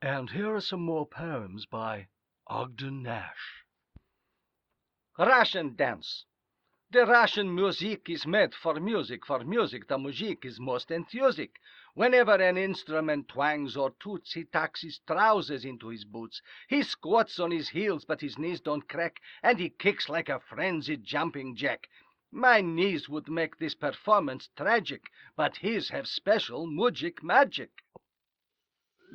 And here are some more poems by Ogden Nash. Russian dance. The Russian music is made for music. For music, the music is most enthusiastic. Whenever an instrument twangs or toots, he tucks his trousers into his boots. He squats on his heels, but his knees don't crack, and he kicks like a frenzied jumping jack. My knees would make this performance tragic, but his have special mujik magic.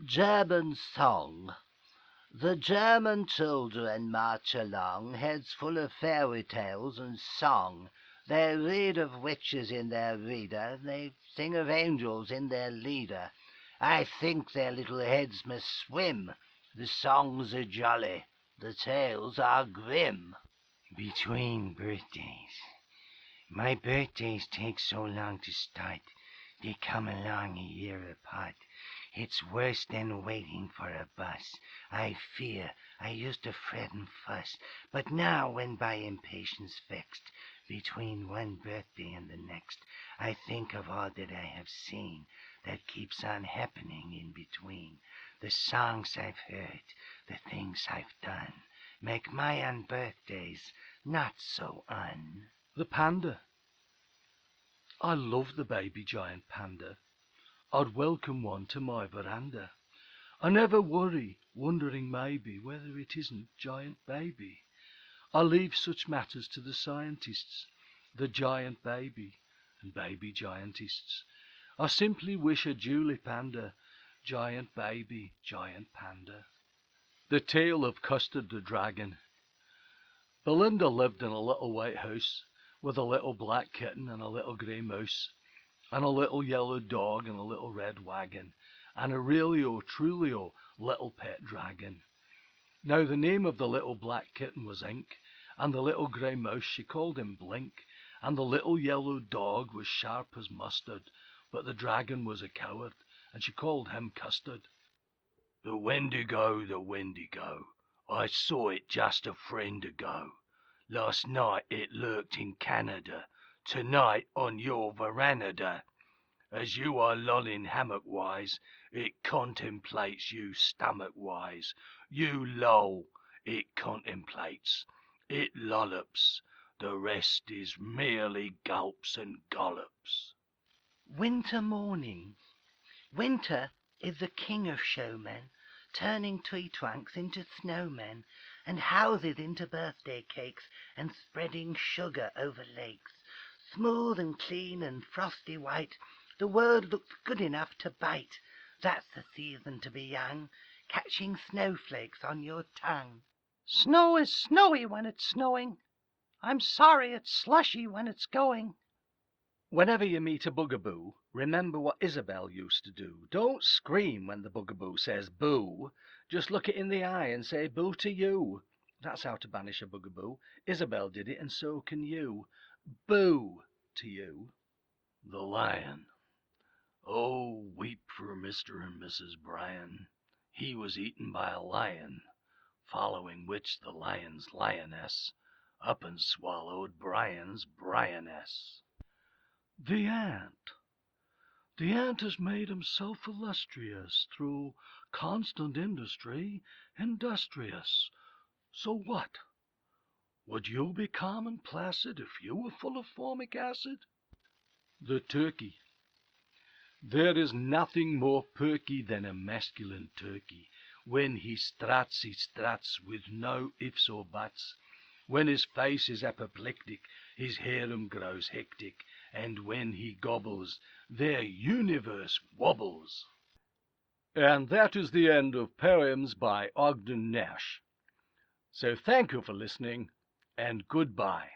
German song. The German children march along, heads full of fairy tales and song. They read of witches in their reader, they sing of angels in their leader. I think their little heads must swim. The songs are jolly, the tales are grim. Between birthdays. My birthdays take so long to start. They come along a year apart. It's worse than waiting for a bus. I fear I used to fret and fuss, but now when by impatience vexed, between one birthday and the next, I think of all that I have seen, that keeps on happening in between. The songs I've heard, the things I've done, make my unbirthdays not so un. The panda. I love the baby giant panda. I'd welcome one to my veranda. I never worry, wondering maybe whether it isn't giant baby. I leave such matters to the scientists, the giant baby and baby giantists. I simply wish a Julie panda, giant baby, giant panda. The tale of Custard the dragon. Belinda lived in a little white house with a little black kitten and a little grey mouse, and a little yellow dog and a little red wagon, and a really-o, truly-o little pet dragon. Now the name of the little black kitten was Ink, and the little grey mouse she called him Blink, and the little yellow dog was sharp as mustard, but the dragon was a coward, and she called him Custard. The Wendigo, I saw it just a friend ago. Last night it lurked in Canada, tonight on your veranda. As you are lolling hammock-wise, it contemplates you stomach-wise. You loll, it contemplates, it lollops. The rest is merely gulps and gollops. Winter morning. Winter is the king of showmen, turning tree trunks into snowmen, and houses into birthday cakes, and spreading sugar over lakes. Smooth and clean and frosty white, the world looks good enough to bite. That's the season to be young, catching snowflakes on your tongue. Snow is snowy when it's snowing. I'm sorry it's slushy when it's going. Whenever you meet a bugaboo, remember what Isabel used to do. Don't scream when the bugaboo says boo. Just look it in the eye and say boo to you. That's how to banish a bugaboo. Isabel did it, and so can you. Boo to you. The lion. Oh, weep for Mr. and Mrs. Bryan. He was eaten by a lion, following which the lion's lioness up and swallowed Brian's Brianess. The ant. The ant has made himself illustrious through constant industry, industrious. So what? Would you be calm and placid if you were full of formic acid? The turkey. There is nothing more perky than a masculine turkey. When he struts with no ifs or buts. When his face is apoplectic, his harem grows hectic, and when he gobbles, their universe wobbles. And that is the end of poems by Ogden Nash. So thank you for listening, and goodbye.